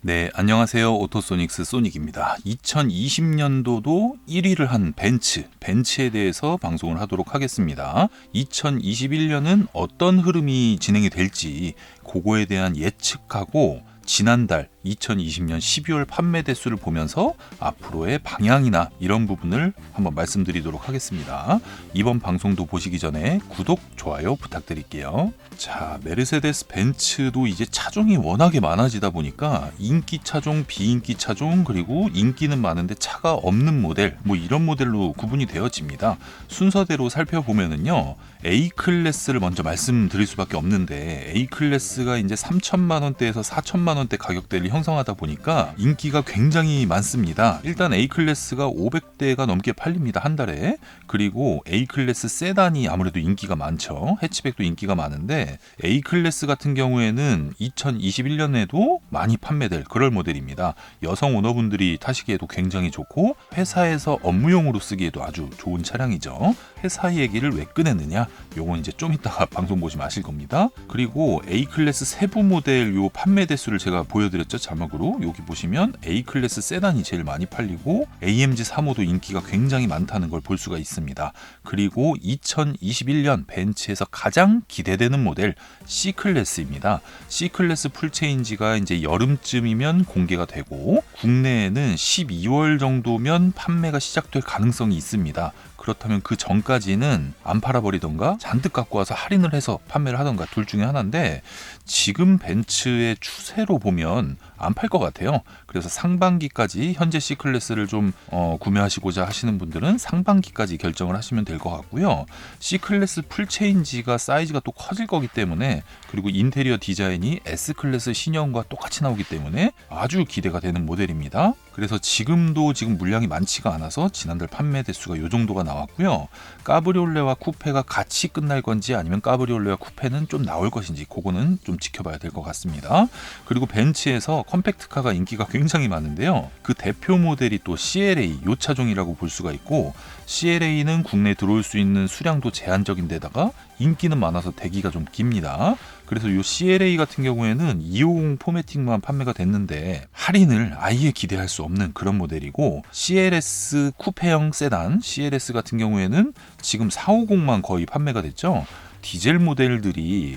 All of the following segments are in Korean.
네, 안녕하세요. 오토소닉스 소닉입니다. 2020년도도 1위를 한 벤츠에 대해서 방송을 하도록 하겠습니다. 2021년은 어떤 흐름이 진행이 될지 그거에 대한 예측하고 지난달 2020년 12월 판매 대수를 보면서 앞으로의 방향이나 이런 부분을 한번 말씀드리도록 하겠습니다. 이번 방송도 보시기 전에 구독, 좋아요 부탁드릴게요. 자, 메르세데스 벤츠도 이제 차종이 워낙에 많아지다 보니까 인기 차종, 비인기 차종, 그리고 인기는 많은데 차가 없는 모델, 이런 모델로 구분이 되어집니다. 순서대로 살펴보면은요, A클래스를 먼저 말씀드릴 수밖에 없는데, A클래스가 이제 3천만 원대에서 4천만 원대 가격대를 형성하다 보니까 인기가 굉장히 많습니다. 일단 A클래스가 500대가 넘게 팔립니다, 한 달에. 그리고 A클래스 세단이 아무래도 인기가 많죠. 해치백도 인기가 많은데 A클래스 같은 경우에는 2021년에도 많이 판매될 그럴 모델입니다. 여성 오너분들이 타시기에도 굉장히 좋고 회사에서 업무용으로 쓰기에도 아주 좋은 차량이죠. 회사 얘기를 왜 꺼냈느냐? 요건 이제 좀 이따가 방송 보시면 아실 겁니다. 그리고 A클래스 세부 모델 요 판매 대수를 제가 보여드렸죠, 자막으로. 여기 보시면 A클래스 세단이 제일 많이 팔리고 AMG 3호도 인기가 굉장히 많다는 걸 볼 수가 있습니다. 그리고 2021년 벤츠에서 가장 기대되는 모델 C클래스입니다. C클래스 풀체인지가 이제 여름쯤이면 공개가 되고 국내에는 12월 정도면 판매가 시작될 가능성이 있습니다. 그렇다면 그 전까지는 안 팔아버리던가 잔뜩 갖고 와서 할인을 해서 판매를 하던가 둘 중에 하나인데, 지금 벤츠의 추세로 보면 안 팔 것 같아요. 그래서 상반기까지 현재 C클래스를 좀 구매하시고자 하시는 분들은 상반기까지 결정을 하시면 될 것 같고요. C클래스 풀체인지가 사이즈가 또 커질 거기 때문에, 그리고 인테리어 디자인이 S클래스 신형과 똑같이 나오기 때문에 아주 기대가 되는 모델입니다. 그래서 지금 물량이 많지가 않아서 지난달 판매 대수가 이 정도가 나왔고요. 까브리올레와 쿠페가 같이 끝날 건지 아니면 까브리올레와 쿠페는 좀 나올 것인지 그거는 좀 지켜봐야 될 것 같습니다. 그리고 벤츠에서 컴팩트카가 인기가 굉장히 많은데요. 그 대표 모델이 또 CLA 요 차종이라고 볼 수가 있고, CLA는 국내에 들어올 수 있는 수량도 제한적인 데다가 인기는 많아서 대기가 좀 깁니다. 그래서 이 CLA 같은 경우에는 250 포매틱만 판매가 됐는데 할인을 아예 기대할 수 없는 그런 모델이고, CLS 쿠페형 세단 CLS 같은 경우에는 지금 450만 거의 판매가 됐죠. 디젤 모델들이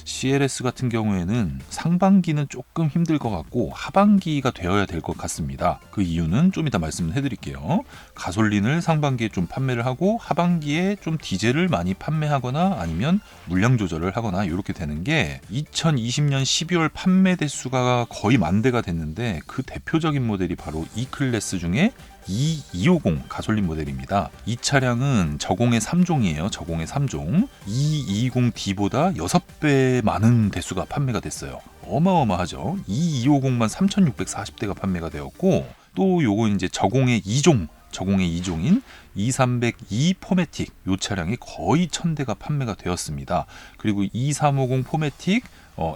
CLS 같은 경우에는 상반기는 조금 힘들 것 같고 하반기가 되어야 될 것 같습니다. 그 이유는 좀 이따 말씀을 해드릴게요. 가솔린을 상반기에 좀 판매를 하고 하반기에 좀 디젤을 많이 판매하거나 아니면 물량 조절을 하거나 이렇게 되는 게, 2020년 12월 판매 대수가 거의 10,000대가 됐는데 그 대표적인 모델이 바로 E클래스 중에 E250 가솔린 모델입니다. 이 차량은 저공해 3종이에요. 저공해 3종. E220D보다 6배 많은 대수가 판매가 됐어요. 어마어마하죠. E250만 3,640대가 판매가 되었고, 또 요거 이제 저공해 2종, 저공해 2종인 E302 포매틱 요 차량이 거의 1,000대가 판매가 되었습니다. 그리고 E350 포매틱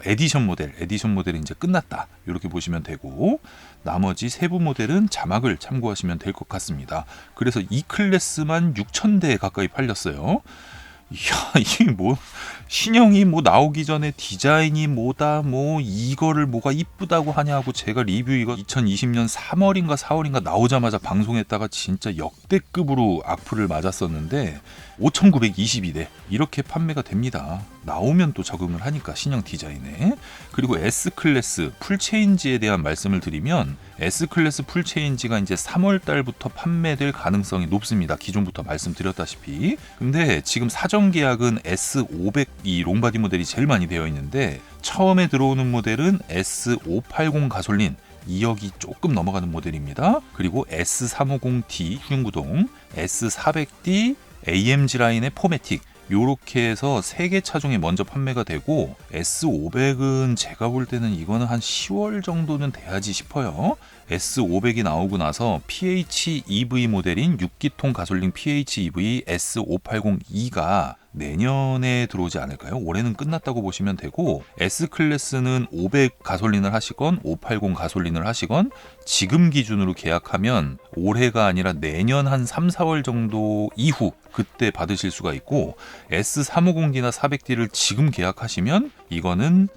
에디션 모델이 이제 끝났다, 이렇게 보시면 되고, 나머지 세부 모델은 자막을 참고하시면 될 것 같습니다. 그래서 E클래스만 6,000대 가까이 팔렸어요. 이야, 이게 신형이 나오기 전에 디자인이 이거를 뭐가 이쁘다고 하냐고 제가 리뷰 이거 2020년 3월인가 4월인가 나오자마자 방송했다가 진짜 역대급으로 악플을 맞았었는데 5,922대 이렇게 판매가 됩니다. 나오면 또 적응을 하니까 신형 디자인에. 그리고 S클래스 풀체인지에 대한 말씀을 드리면, S클래스 풀체인지가 이제 3월 달부터 판매될 가능성이 높습니다. 기존부터 말씀드렸다시피. 근데 지금 사전 계약은 S500 이 롱바디 모델이 제일 많이 되어 있는데, 처음에 들어오는 모델은 S580 가솔린 2억이 조금 넘어가는 모델입니다. 그리고 S350D 흉구동, S400D AMG 라인의 포매틱, 요렇게 해서 3개 차종이 먼저 판매가 되고, S500은 제가 볼 때는 이거는 한 10월 정도는 돼야지 싶어요. S500이 나오고 나서 PHEV 모델인 6기통 가솔린 PHEV S580e가 내년에 들어오지 않을까요? 올해는 끝났다고 보시면 되고, S클래스는 500 가솔린을 하시건 580 가솔린을 하시건 지금 기준으로 계약하면 올해가 아니라 내년 한 3, 4월 정도 이후 그때 받으실 수가 있고, S350D나 400D를 지금 계약하시면 이거는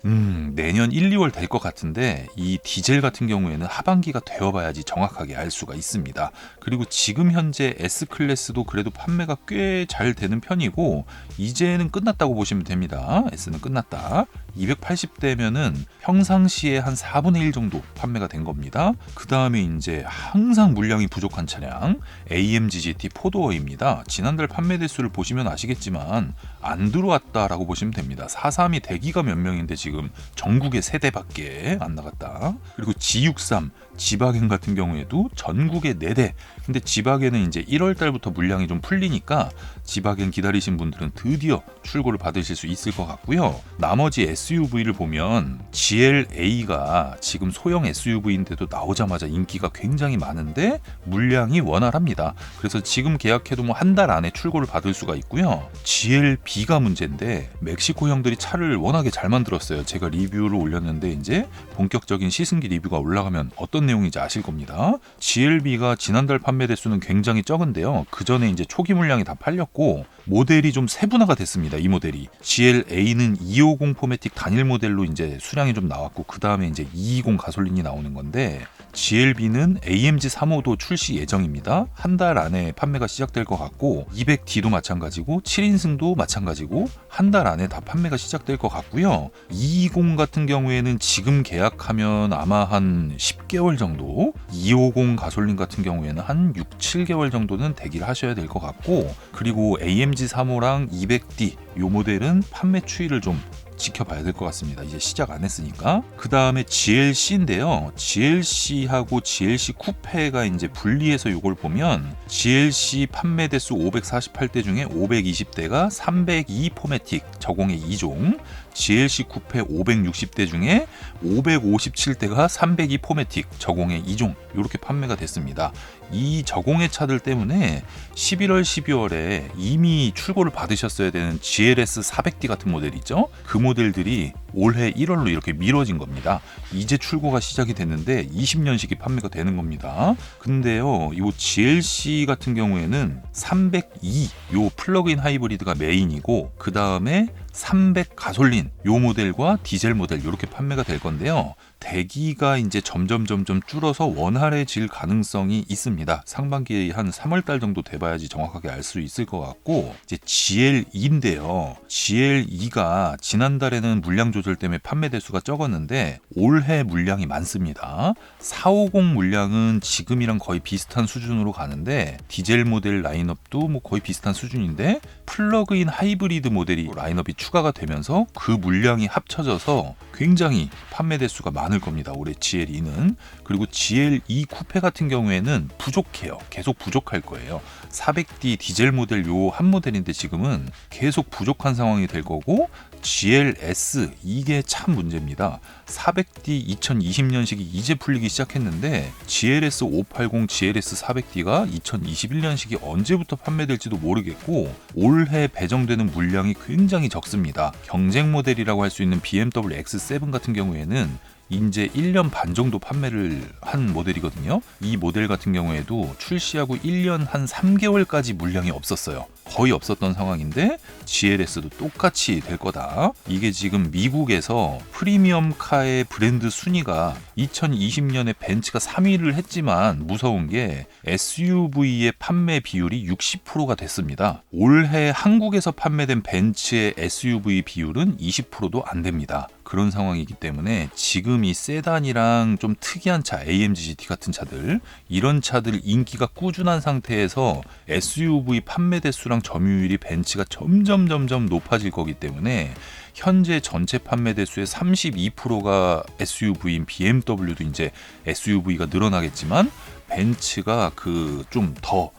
내년 1, 2월 될 것 같은데 이 디젤 같은 경우에는 하반기가 되어봐야지 정확하게 알 수가 있습니다. 그리고 지금 현재 S클래스도 그래도 판매가 꽤 잘 되는 편이고 이제는 끝났다고 보시면 됩니다. S는 끝났다. 280대면은 평상시에 한 4분의 1 정도 판매가 된 겁니다. 그 다음에 이제 항상 물량이 부족한 차량 AMG GT 4도어입니다. 지난달 판매 대수를 보시면 아시겠지만 안 들어왔다라고 보시면 됩니다. 432 대기가 몇 명인데 지금 전국에 3대밖에 안 나갔다. 그리고 G63 지바겐 같은 경우에도 전국에 4대. 근데 지바겐은 이제 1월 달부터 물량이 좀 풀리니까 지바겐 기다리신 분들은 드디어 출고를 받으실 수 있을 것 같고요. 나머지 SUV를 보면 GLA가 지금 소형 SUV인데도 나오자마자 인기가 굉장히 많은데 물량이 원활합니다. 그래서 지금 계약해도 뭐 한 달 안에 출고를 받을 수가 있고요. GLB가 문제인데 멕시코 형들이 차를 워낙에 잘 만들었어요. 제가 리뷰를 올렸는데 이제 본격적인 시승기 리뷰가 올라가면 어떤 내용인지 아실 겁니다. GLB가 지난달 판매 대수는 굉장히 적은데요. 그 전에 이제 초기 물량이 다 팔렸고 모델이 좀 세분화가 됐습니다. 이 모델이 GLA는 250 포매틱 단일 모델로 이제 수량이 좀 나왔고 그 다음에 이제 220 가솔린이 나오는 건데 GLB는 AMG 3호도 출시 예정입니다. 한 달 안에 판매가 시작될 것 같고 200D도 마찬가지고 7인승도 마찬가지고 한 달 안에 다 판매가 시작될 것 같고요. 220 같은 경우에는 지금 계약하면 아마 한 10개월 정도 250 가솔린 같은 경우에는 한 6, 7개월 정도는 대기를 하셔야 될 것 같고 그리고 AMG 3호랑 200D 요 모델은 판매 추이를 좀 지켜봐야 될 것 같습니다. 이제 시작 안 했으니까. 그 다음에 GLC인데요. GLC하고 GLC 쿠페가 이제 분리해서 이걸 보면 GLC 판매 대수 548대 중에 520대가 302 포매틱 저공해 2종, GLC 쿠페 560대 중에 557대가 302 포매틱 저공해 2종 이렇게 판매가 됐습니다. 이 저공해 차들 때문에 11월, 12월에 이미 출고를 받으셨어야 되는 GLS 400D 같은 모델 있죠? 그 모델들이 올해 1월로 이렇게 미뤄진 겁니다. 이제 출고가 시작이 됐는데 20년식이 판매가 되는 겁니다. 근데요, 이 GLC 같은 경우에는 302 요 플러그인 하이브리드가 메인이고 그 다음에 300 가솔린 요 모델과 디젤 모델 이렇게 판매가 될 건데요. 대기가 이제 점점 줄어서 원활해질 가능성이 있습니다. 상반기에 한 3월달 정도 돼봐야지 정확하게 알 수 있을 것 같고 이제 GLE인데요. GLE가 지난달에는 물량 조절 때문에 판매 대수가 적었는데 올해 물량이 많습니다. 450 물량은 지금이랑 거의 비슷한 수준으로 가는데 디젤 모델 라인업도 뭐 거의 비슷한 수준인데 플러그인 하이브리드 모델이 라인업이 추가가 되면서 그 물량이 합쳐져서 굉장히 판매 대수가 많을 겁니다. 올해 GLE는. 그리고 GLE 쿠페 같은 경우에는 부족해요. 계속 부족할 거예요. 400D 디젤 모델 요 한 모델인데 지금은 계속 부족한 상황이 될 거고 GLS 이게 참 문제입니다. 400D 2020년식이 이제 풀리기 시작했는데 GLS 580, GLS 400D가 2021년식이 언제부터 판매될지도 모르겠고 올해 배정되는 물량이 굉장히 적습니다. 경쟁 모델이라고 할 수 있는 BMW X7 같은 경우에는 이제 1년 반 정도 판매를 한 모델이거든요. 이 모델 같은 경우에도 출시하고 1년 한 3개월까지 물량이 없었어요. 거의 없었던 상황인데 GLS도 똑같이 될 거다. 이게 지금 미국에서 프리미엄 카의 브랜드 순위가 2020년에 벤츠가 3위를 했지만 무서운 게 SUV의 판매 비율이 60%가 됐습니다. 올해 한국에서 판매된 벤츠의 SUV 비율은 20%도 안 됩니다. 그런 상황이기 때문에 지금 이 세단이랑 좀 특이한 차, AMG GT 같은 차들 이런 차들 인기가 꾸준한 상태에서 SUV 판매 대수랑 점유율이 벤츠가 점점 높아질 거기 때문에 현재 전체 판매 대수의 32%가 SUV인 BMW도 이제 SUV가 늘어나겠지만 벤츠가 그 좀 더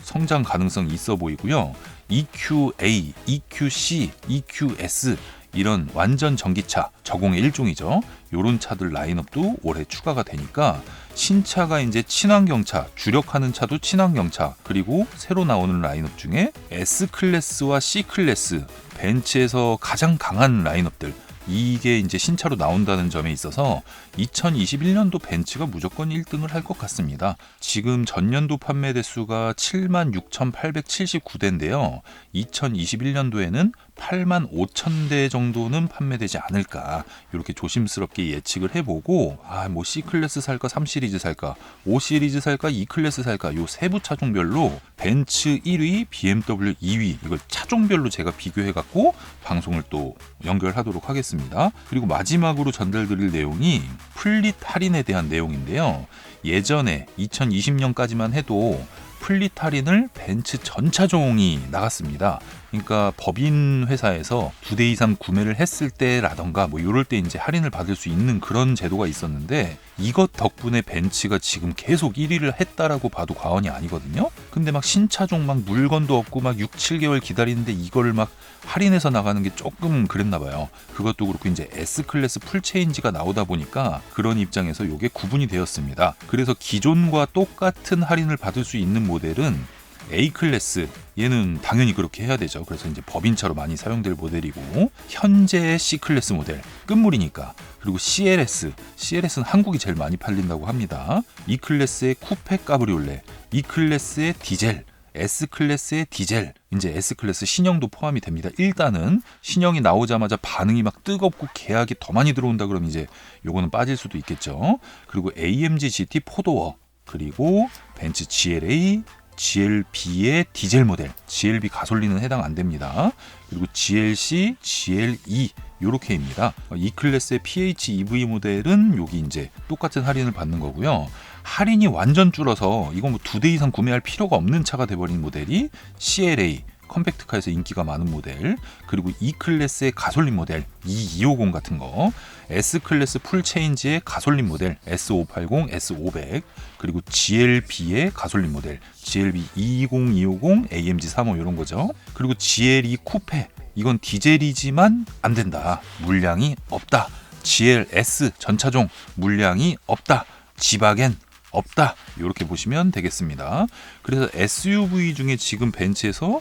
성장 가능성이 있어 보이고요. EQA, EQC, EQS 이런 완전 전기차, 저공해 1종이죠. 요런 차들 라인업도 올해 추가가 되니까 신차가 이제 친환경차, 주력하는 차도 친환경차, 그리고 새로 나오는 라인업 중에 S클래스와 C클래스, 벤츠에서 가장 강한 라인업들 이게 이제 신차로 나온다는 점에 있어서 2021년도 벤츠가 무조건 1등을 할 것 같습니다. 지금 전년도 판매 대수가 76,879대인데요. 2021년도에는 85,000대 정도는 판매되지 않을까 이렇게 조심스럽게 예측을 해보고 뭐 C클래스 살까 3시리즈 살까 5시리즈 살까 E클래스 살까 요 세부 차종별로 벤츠 1위 BMW 2위 이걸 차종별로 제가 비교해갖고 방송을 또 연결하도록 하겠습니다. 그리고 마지막으로 전달드릴 내용이 플릿 할인에 대한 내용인데요. 예전에 2020년까지만 해도 플릿 할인을 벤츠 전 차종이 나갔습니다. 그러니까 법인 회사에서 2대 이상 구매를 했을 때라던가 뭐 이럴 때 이제 할인을 받을 수 있는 그런 제도가 있었는데 이것 덕분에 벤츠가 지금 계속 1위를 했다라고 봐도 과언이 아니거든요. 근데 막 신차종 막 물건도 없고 막 6, 7개월 기다리는데 이거를 막 할인해서 나가는 게 조금 그랬나 봐요. 그것도 그렇고 이제 S클래스 풀체인지가 나오다 보니까 그런 입장에서 이게 구분이 되었습니다. 그래서 기존과 똑같은 할인을 받을 수 있는 모델은 A클래스 얘는 당연히 그렇게 해야 되죠. 그래서 이제 법인차로 많이 사용될 모델이고 현재의 C클래스 모델 끝물이니까 그리고 CLS는 한국이 제일 많이 팔린다고 합니다. E클래스의 쿠페 까브리올레, E클래스의 디젤, S클래스의 디젤, 이제 S클래스 신형도 포함이 됩니다. 일단은 신형이 나오자마자 반응이 막 뜨겁고 계약이 더 많이 들어온다 그러면 이제 요거는 빠질 수도 있겠죠. 그리고 AMG GT 4도어 그리고 벤츠 GLA, GLB의 디젤 모델, GLB 가솔린은 해당 안 됩니다. 그리고 GLC, GLE 요렇게입니다. E클래스의 PHEV 모델은 여기 이제 똑같은 할인을 받는 거고요. 할인이 완전 줄어서 이건 뭐 2대 이상 구매할 필요가 없는 차가 돼버린 모델이 CLA 컴팩트카에서 인기가 많은 모델, 그리고 E클래스의 가솔린 모델 E250 같은 거, S클래스 풀체인지의 가솔린 모델 S580, S500, 그리고 GLB의 가솔린 모델 GLB 220, 250, AMG 35 이런 거죠. 그리고 GLE 쿠페 이건 디젤이지만 안 된다. 물량이 없다. GLS 전차종 물량이 없다. 지바겐 없다. 이렇게 보시면 되겠습니다. 그래서 SUV 중에 지금 벤츠에서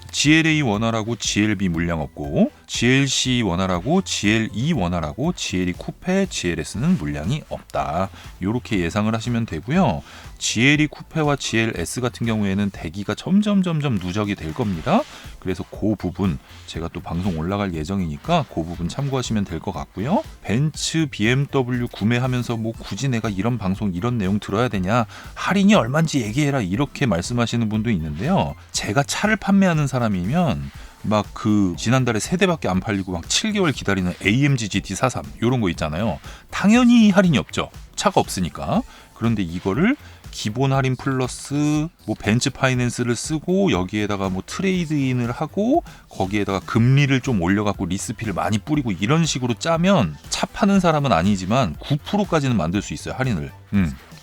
GLA 원활하고 GLB 물량 없고 GLC 원활하고 GLE 원활하고 GLE 쿠페, GLS는 물량이 없다. 이렇게 예상을 하시면 되고요. GLE 쿠페와 GLS 같은 경우에는 대기가 점점 누적이 될 겁니다. 그래서 그 부분 제가 또 방송 올라갈 예정이니까 그 부분 참고하시면 될 것 같고요. 벤츠, BMW 구매하면서 뭐 굳이 내가 이런 방송 이런 내용 들어야 되냐 할인이 얼마인지 얘기해라 이렇게 말씀하시는 분도 있는데요. 제가 차를 판매하는 사람이면 막 그 지난달에 3대밖에 안 팔리고 막 7개월 기다리는 AMG GT43 이런 거 있잖아요. 당연히 할인이 없죠. 차가 없으니까. 그런데 이거를 기본 할인 플러스 뭐 벤츠 파이낸스를 쓰고 여기에다가 뭐 트레이드인을 하고 거기에다가 금리를 좀 올려갖고 리스피를 많이 뿌리고 이런 식으로 짜면 차 파는 사람은 아니지만 9%까지는 만들 수 있어요. 할인을.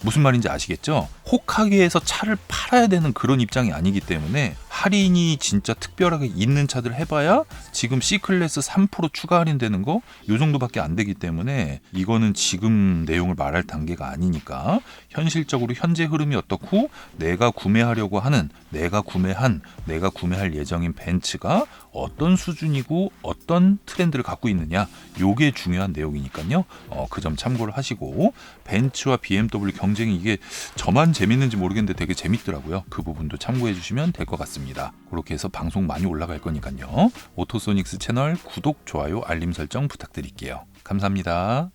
무슨 말인지 아시겠죠? 혹하게에서 차를 팔아야 되는 그런 입장이 아니기 때문에 할인이 진짜 특별하게 있는 차들 해봐야 지금 C클래스 3% 추가 할인되는 거 요 정도밖에 안 되기 때문에 이거는 지금 내용을 말할 단계가 아니니까 현실적으로 현재 흐름이 어떻고 내가 구매하려고 하는 내가 구매할 예정인 벤츠가 어떤 수준이고 어떤 트렌드를 갖고 있느냐 요게 중요한 내용이니까요. 그 점 참고를 하시고 벤츠와 BMW 경쟁이 이게 저만 재밌는지 모르겠는데 되게 재밌더라고요. 그 부분도 참고해 주시면 될 것 같습니다. 그렇게 해서 방송 많이 올라갈 거니까요. 오토소닉스 채널 구독, 좋아요, 알림 설정 부탁드릴게요. 감사합니다.